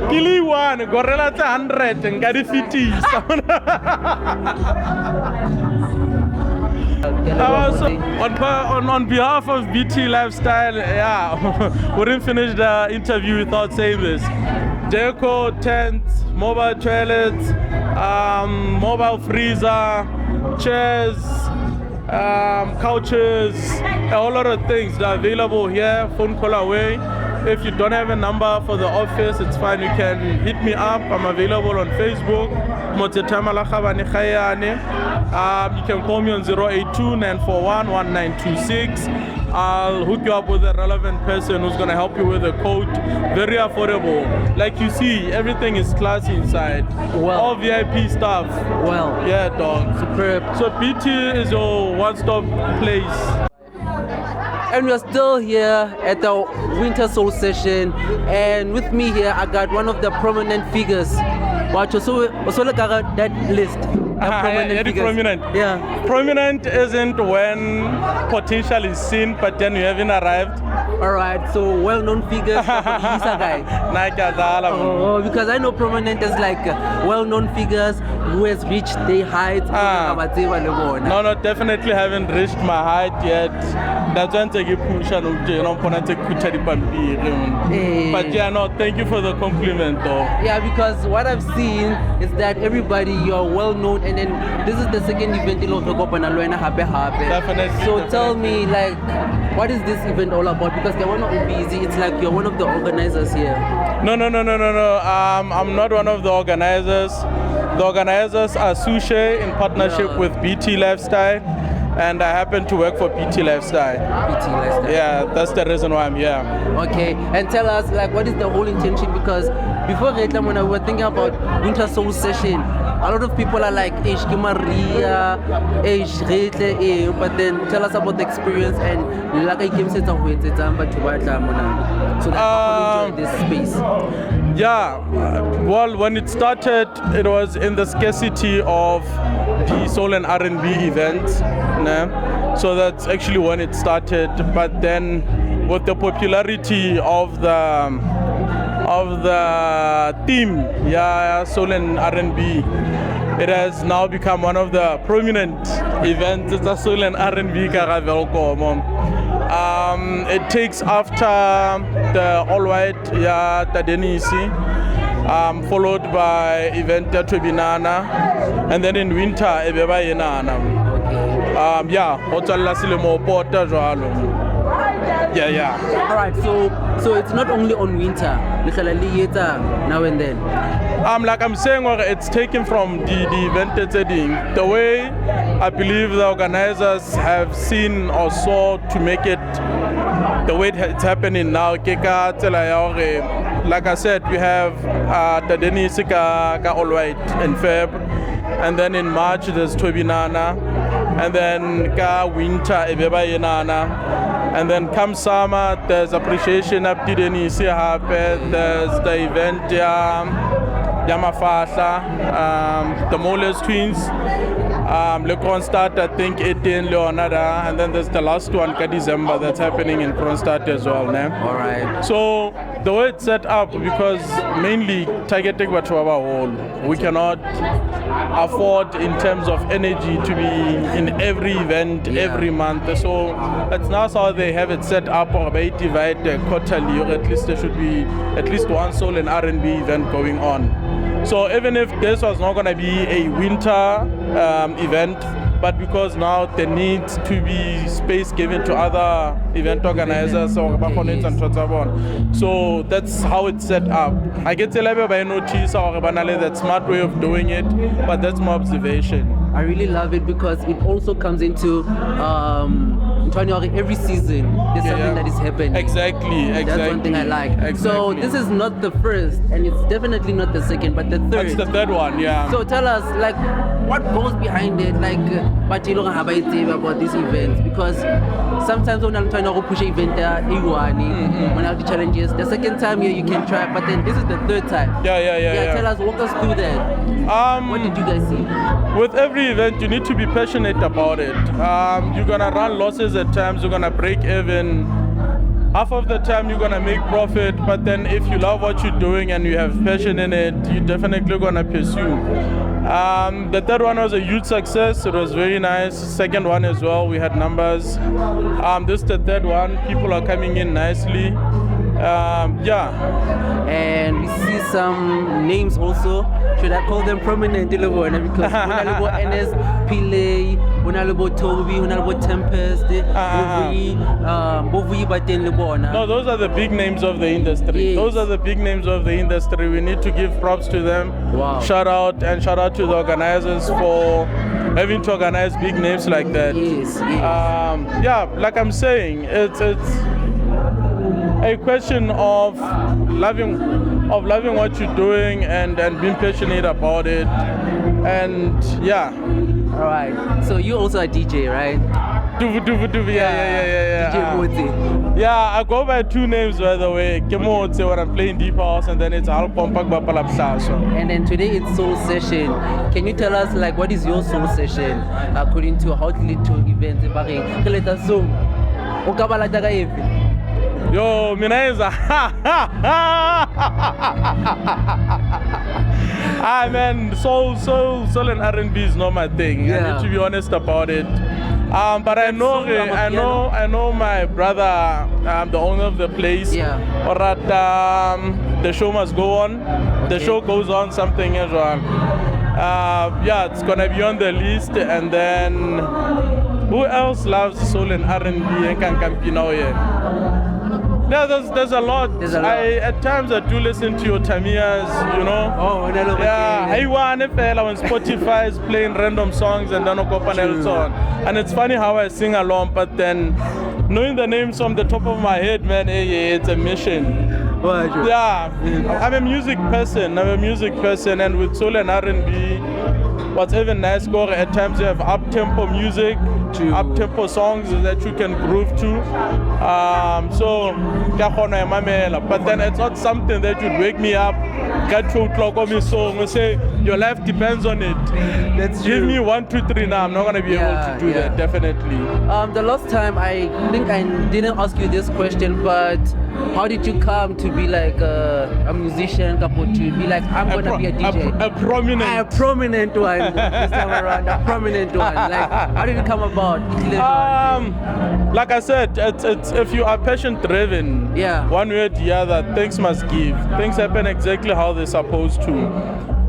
Kili one, gorilla 100 and got 50. So on behalf of BT Lifestyle, we didn't finish the interview without saying this. Deco, tents, mobile toilets, mobile freezer, chairs, couches, a whole lot of things that are available here, phone call away. If you don't have a number for the office, it's fine, you can hit me up. I'm available on Facebook, Motse Tymalakgabane Khaeane. You can call me on 082-941-1926. I'll hook you up with a relevant person who's going to help you with a quote. Very affordable. Like you see, everything is classy inside. Well, all VIP stuff. Well, yeah, dog. Superb. So BT is your one-stop place. And we're still here at the Winter Soul session, and with me here I got one of the prominent figures. Watch also look at that list. Prominent. Yeah. Prominent isn't when potential is seen, but then you haven't arrived. Alright, so well-known figures. Guy. Oh, because I know prominent is like well-known figures who has reached their heights. No, definitely haven't reached my height yet. That's when I push and but yeah, no, thank you for the compliment though. Yeah, because what I've seen is that everybody, you're well-known, and then this is the second event in Definitely. So tell me, like, what is this event all about? Because they're not busy. It's like you're one of the organizers here. No. I'm not one of the organizers. The organizers are Sushi in partnership with BT Lifestyle, and I happen to work for BT Lifestyle. BT Lifestyle. Yeah, that's the reason why I'm here. Okay, and tell us, like, what is the whole intention? Because before Retlam, when we were thinking about Winter Soul session, a lot of people are like, Maria, but then tell us about the experience and like I came to so that enjoy this space. Yeah, well, when it started, it was in the scarcity of the soul and R&B events. So that's actually when it started. But then with the popularity of the theme, soul and R&B, it has now become one of the prominent events. It's a soul and R&B it takes after the all-white Tadenisi, followed by event Twebinana, and then in winter Ebeba Yenana. Yeah. Alright, so it's not only on winter, now and then. Like I'm saying, it's taken from the event setting. The way I believe the organizers have seen or saw to make it the way it's happening now. Like I said, we have the Denisika All White in Feb, and then in March there's Twebinana, and then ka winter Ebeba Yenana. And then come summer, there's appreciation up to Denisi happen. There's the event Yamafasa, the Moles Twins. Le Kronstadt, I think 18 Leonarda, and then there's the last one, December, that's happening in Kronstadt as well. Alright. So the way it's set up, because mainly targeting Watuaba Hall, we cannot afford in terms of energy to be in every event every month. So that's now how they have it set up, or they divide quarterly, or at least there should be at least one soul and R&B event going on. So even if this was not going to be a winter event, but because now there needs to be space given to other event organizers, so that's how it's set up. I get a little bit notice or that smart way of doing it, but that's my observation. I really love it because it also comes into every season there's something that is happening. Exactly. That's one thing I like. Exactly. So this is not the first, and it's definitely not the second, but the third. That's the third one, yeah. So tell us, like, what goes behind it, like, what you don't have idea about these events, because sometimes when I'm trying to push an event when I have the challenges, the second time here you can try, but then this is the third time. Yeah. Tell us, walk us through that. What did you guys see? With every event, you need to be passionate about it. You're gonna run losses the times you're gonna break even. Half of the time you're gonna make profit, but then if you love what you're doing and you have passion in it, you're definitely gonna pursue. The third one was a huge success. It was very nice. Second one as well, we had numbers. This is the third one. People are coming in nicely. Yeah. And we see some names also. Should I call them prominent? Because Unalebo NS, Pile, Unalebo Toby, Unalebo Tempest, Bovi Baten Lebona. No, those are the big names of the industry. Yes. Those are the big names of the industry. We need to give props to them. Wow. Shout out to the organizers for having to organize big names like that. Yes, yes. Yeah, like I'm saying, it's a question of loving what you're doing and being passionate about it. And yeah. All right. So you also a DJ, right? Yeah. DJ Motse. Yeah, I go by two names, by the way. Motse when I'm playing deep house, and then it's Al Pompak Bapalapsa. And then today it's soul session. Can you tell us like what is your soul session according to how to lead to events? Yo, Minaiza. Man, soul and R&B is not my thing. Yeah. I need to be honest about it. But I know my brother, the owner of the place. Yeah. Alright, the show must go on. Okay. The show goes on, something as well. Yeah, it's gonna be on the list, and then who else loves soul and R&B and can Campino here? Yeah, there's a lot. At times I do listen to your Tamias, you know. Oh, yeah. I want when Spotify is playing random songs and then else on. And it's funny how I sing along, but then knowing the names from the top of my head, man, it's a mission. Yeah, I'm a music person, and with soul and R&B, what's even nice, at times you have up-tempo music, up-tempo songs that you can groove to. But then it's not something that would wake me up, get 2 o'clock on me song and say, your life depends on it. That's Give true. me 1, 2, 3 now, I'm not going to be able to do that, definitely. The last time I think I didn't ask you this question, but how did you come to be like a musician, to be like, I'm going to be a DJ? A prominent one this time around, a prominent one. Like, how did it come about? Like I said, it's if you are passion driven, one way or the other, things must give. Things happen exactly how they're supposed to.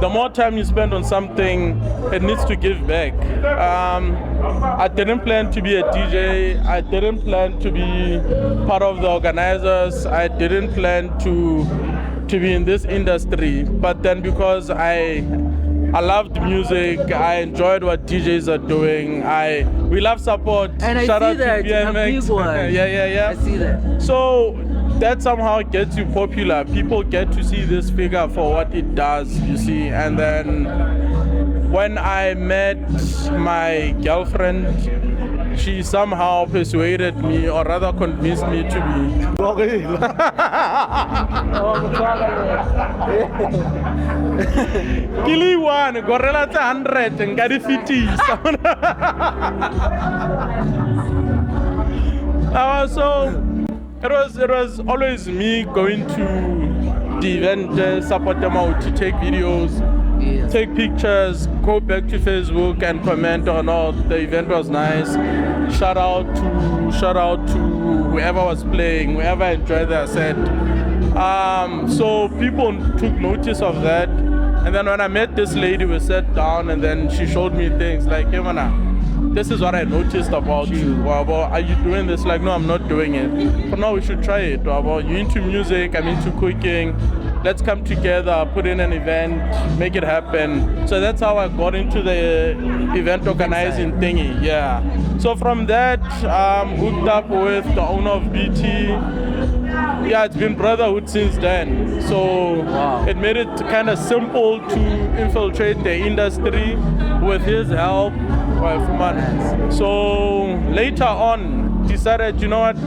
The more time you spend on something, it needs to give back. I didn't plan to be a DJ. I didn't plan to be part of the organizers. I didn't plan to be in this industry. But then because I loved music, I enjoyed what DJs are doing. We love support. And I Shout see out that, to BMX. a big one. Yeah. I see that. So that somehow gets you popular. People get to see this figure for what it does, you see. And then when I met my girlfriend, she somehow persuaded me, or rather convinced me to be. Kili one, gorilla 100 and got it 50. So it was always me going to the event, support them out, to take videos, take pictures, go back to Facebook and comment on, oh, the event was nice. Shout out to whoever was playing, whoever enjoyed their set. So people took notice of that. And then when I met this lady, we sat down and then she showed me things like, hey, this is what I noticed about you. Are you doing this? Like, no, I'm not doing it. For now, we should try it. You're into music, I'm into cooking. Let's come together, put in an event, make it happen. So that's how I got into the event organizing thingy. Yeah. So from that, hooked up with the owner of BT. Yeah, it's been brotherhood since then. So it made it kind of simple to infiltrate the industry with his help. So later on, decided, you know what,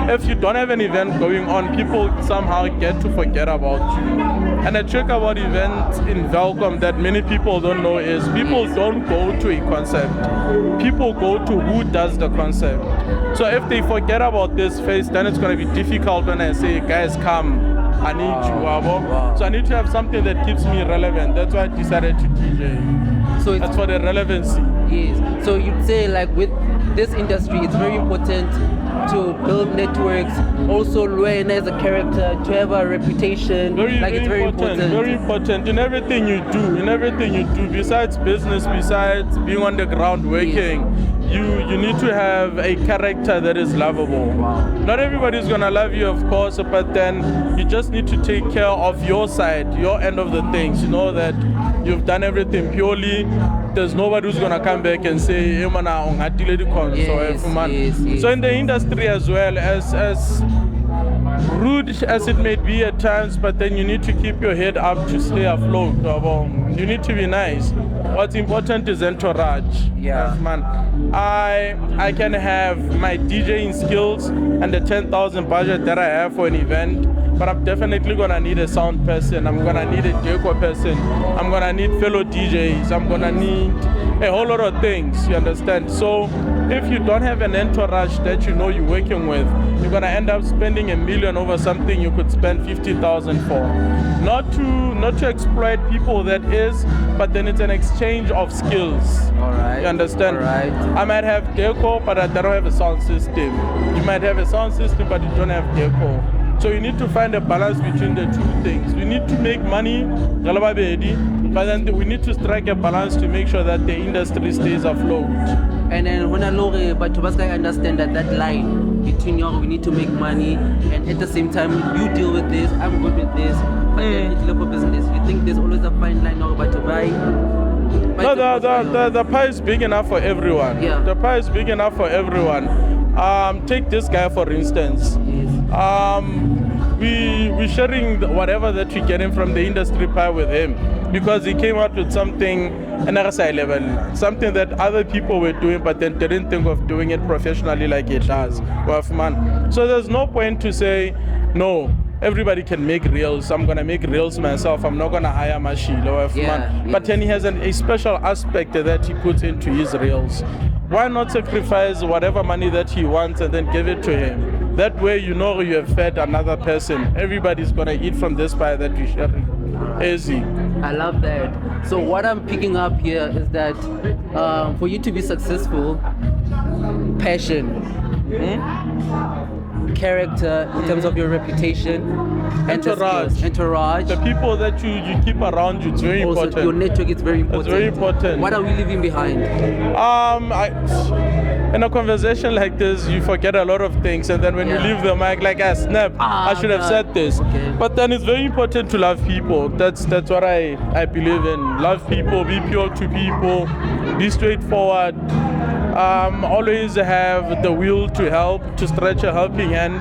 if you don't have an event going on, people somehow get to forget about you. And a trick about events in Velcom that many people don't know is people don't go to a concept. People go to who does the concept. So if they forget about this phase, then it's going to be difficult when I say, guys, come. I need you, Wow. So I need to have something that keeps me relevant. That's why I decided to DJ. So That's for the relevancy. Yes. So you'd say like with this industry, it's very important to build networks, also learn as a character, to have a reputation. It's very important. Very important in everything you do. Besides business, besides being on the ground working. Yes. You need to have a character that is lovable. Wow. Not everybody's gonna love you, of course, but then you just need to take care of your side, your end of the things. You know that you've done everything purely. There's nobody who's gonna come back and say, "Hey, man, yes. So in the industry as well, as rude as it may be at times, but then you need to keep your head up to stay afloat. You need to be nice. What's important is entourage. Yeah. Man, I can have my DJing skills and the 10,000 budget that I have for an event, but I'm definitely gonna need a sound person. I'm gonna need a decor person. I'm gonna need fellow DJs. I'm gonna need a whole lot of things. You understand? So if you don't have an entourage that you know you're working with, you're gonna end up spending $1 million over something you could spend 50,000 for. Not to exploit people, that is, but then it's an exchange of skills. All right. You understand? All right. I might have decor, but I don't have a sound system. You might have a sound system, but you don't have decor. So you need to find a balance between the two things. We need to make money, but then we need to strike a balance to make sure that the industry stays afloat. And then when I know, but to understand that line between we need to make money, and at the same time you deal with this, I'm good with this, but then it's local business. You think there's always a fine line now, but to buy. No, the pie is big enough for everyone. Yeah. The pie is big enough for everyone. Take this guy for instance. Yes. We're sharing whatever that we're getting from the industry pie with him because he came out with something something that other people were doing but then didn't think of doing it professionally like he does. So there's no point to say, no, everybody can make reels. I'm gonna make reels myself. I'm not gonna hire Mashilo. But then he has a special aspect that he puts into his reels. Why not sacrifice whatever money that he wants and then give it to him? That way you know you have fed another person. Everybody's gonna eat from this pie that we're sharing. Easy. I love that. So what I'm picking up here is that for you to be successful, passion, character in terms of your reputation, entourage. The people that you keep around you, it's very also, important. your network is very important. It's very important. What are we leaving behind? In a conversation like this, you forget a lot of things, and then when you leave the mic, like, snap, I should have said this. Okay. But then it's very important to love people. That's what I believe in. Love people, be pure to people, be straightforward. Always have the will to help, to stretch a helping hand,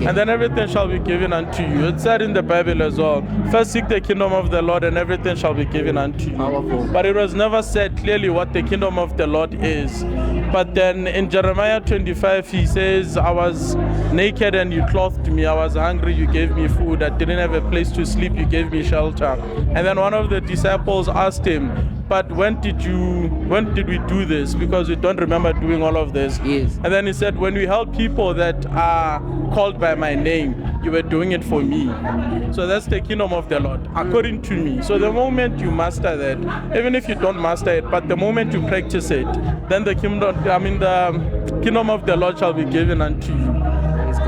and then everything shall be given unto you. It's said in the Bible as well. First seek the kingdom of the Lord and everything shall be given unto you. Powerful. But it was never said clearly what the kingdom of the Lord is. But then in Jeremiah 25 he says, I was naked and you clothed me. I was hungry, you gave me food. I didn't have a place to sleep, you gave me shelter. And then one of the disciples asked him, but when did we do this? Because we don't remember doing all of this. Yes. And then he said, when we help people that are called by my name, you were doing it for me. So that's the kingdom of the Lord, according to me. So the moment you master that, even if you don't master it, but the moment you practice it, then the kingdom of the Lord shall be given unto you.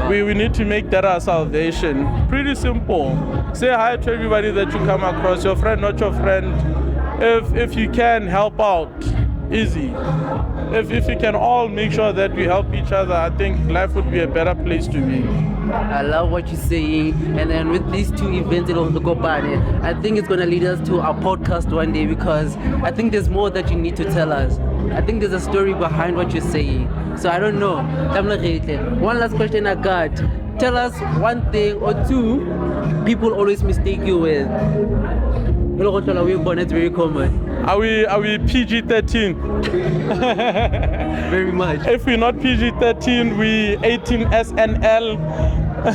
We need to make that our salvation. Pretty simple. Say hi to everybody that you come across, your friend, not your friend. If you can help out, easy. If you can all make sure that we help each other, I think life would be a better place to be. I love what you're saying, and then with these two events in Khaeane, I think it's going to lead us to our podcast one day, because I think there's more that you need to tell us. I think there's a story behind what you're saying. So I don't know. One last question I got. Tell us one thing or two people always mistake you with. It's very common. Are we PG-13? Very much. If we're not PG-13, we 18 SNL. Or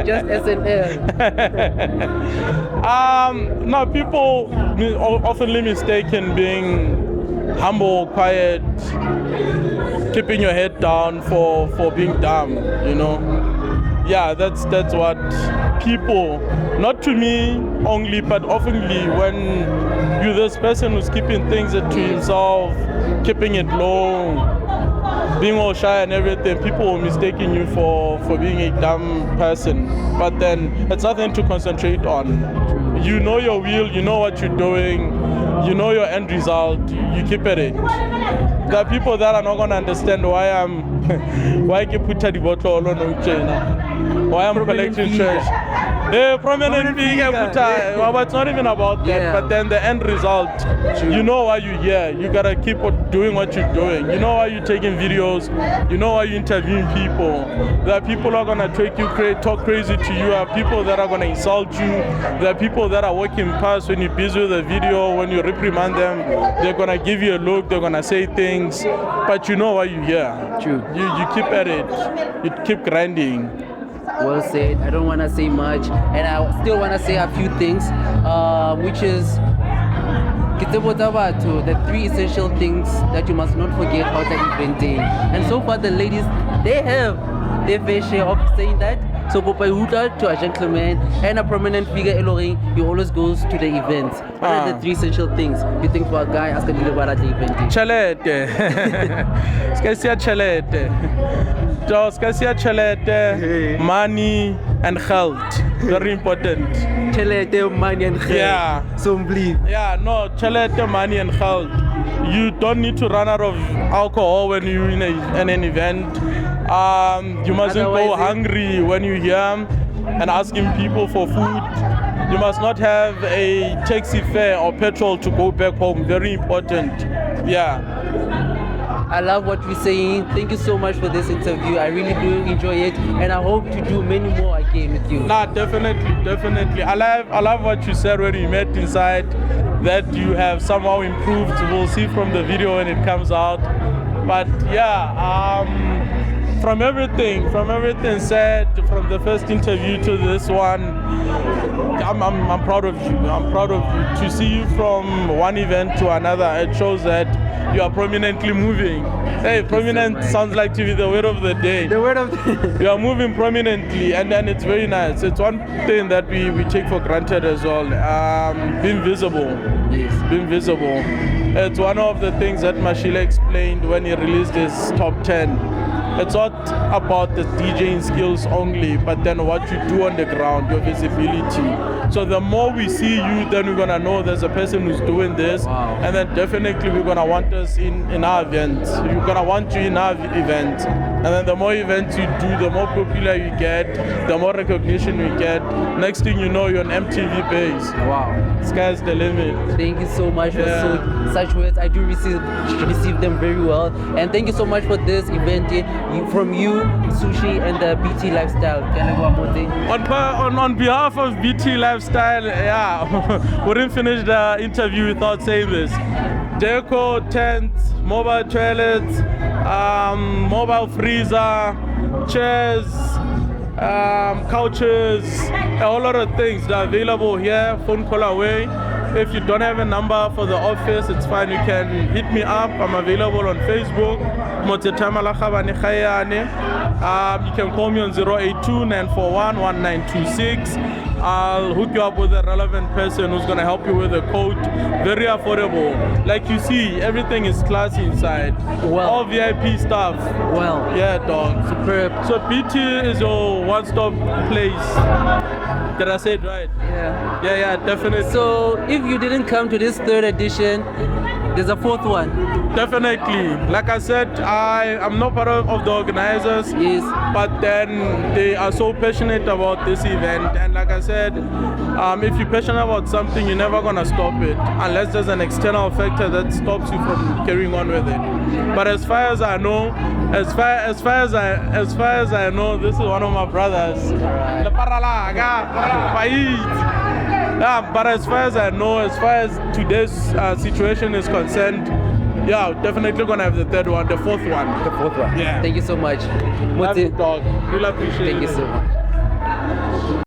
just SNL? No, people oftenly mistaken being humble, quiet, keeping your head down for being dumb, you know. Yeah, that's what people, not to me only, but oftenly when you're this person who's keeping things to himself, keeping it low, being all shy and everything, people are mistaking you for being a dumb person. But then it's nothing to concentrate on. You know your wheel, you know what you're doing, you know your end result, you keep at it. There are people that are not going to understand why I keep putting the bottle on why I'm collecting trash. Prominent figure, well, it's not even about that, but then the end result, you know why you're here. You gotta keep doing what you're doing. You know why you're taking videos. You know why you're interviewing people. There are people who are gonna talk crazy to you. There are people that are gonna insult you. There are people that are walking past when you're busy with the video. When you reprimand them, they're gonna give you a look. They're gonna say things, but you know why you're here. True. You keep at it. You keep grinding. Well said. I don't want to say much, and I still want to say a few things, which is the 3 essential things that you must not forget out the event day. And so far, the ladies, they have their fair share of saying that. So, Popayuta to a gentleman and a prominent figure, Elohim, he always goes to the events. What are the 3 essential things you think for a guy asking to live at the event day? Chalete. Skasia chalete. Skasia chalete, money and health. Very important. Chalete, money and health. Yeah. So believe. Yeah, no, chalete, money and health. You don't need to run out of alcohol when you're in an event. You mustn't go hungry when you're here and asking people for food. You must not have a taxi fare or petrol to go back home. Very important. Yeah. I love what you're saying. Thank you so much for this interview. I really do enjoy it, and I hope to do many more again with you. Nah, definitely. I love what you said when we met inside, that you have somehow improved. We'll see from the video when it comes out. But yeah, from everything said, from the first interview to this one, I'm proud of you. I'm proud of you. To see you from one event to another, it shows that you are prominently moving. Hey, prominent sounds like to be the word of the day. The word of the day. You are moving prominently, and then it's very nice. It's one thing that we take for granted as well. Being visible. Yes. Being visible. It's one of the things that Mashile explained when he released his top 10. It's not about the DJing skills only, but then what you do on the ground, your visibility. So the more we see you, then we're gonna know there's a person who's doing this, and then definitely we're gonna want us in our events. We're gonna want you in our events, and then the more events you do, the more popular you get, the more recognition you get. Next thing you know, you're on MTV base. Wow. Sky's the limit. Thank you so much for such words. I do receive them very well, and thank you so much for this event from you, Sushi, and the BT Lifestyle. On behalf of BT Lifestyle, yeah, we didn't finish the interview without saying this. Deco, tents, mobile toilets, mobile freezer, chairs, couches, a whole lot of things that are available here, phone call away. If you don't have a number for the office, it's fine, you can hit me up. I'm available on Facebook, Motse Tymalakgabane Khaeane. You can call me on 082-941-1926. I'll hook you up with a relevant person who's going to help you with a quote. Very affordable. Like you see, everything is classy inside. Well, all VIP stuff. Well, yeah, dog. Superb. So BT is your one-stop place. Did I say it right? Yeah. Yeah, definitely. So if you didn't come to this 3rd edition, there's a 4th one. Definitely. Like I said, I'm not part of the organizers. Yes. But then they are so passionate about this event. And like I said, if you're passionate about something, you're never gonna stop it unless there's an external factor that stops you from carrying on with it. But as far as I know, as far as I know, this is one of my brothers. Right. Yeah, but as far as I know, as far as today's situation is concerned, yeah, definitely gonna have the third one, the fourth one. The fourth one. Yeah. Thank you so much. Love Motse, you, dog. Really appreciate it. thank you so much.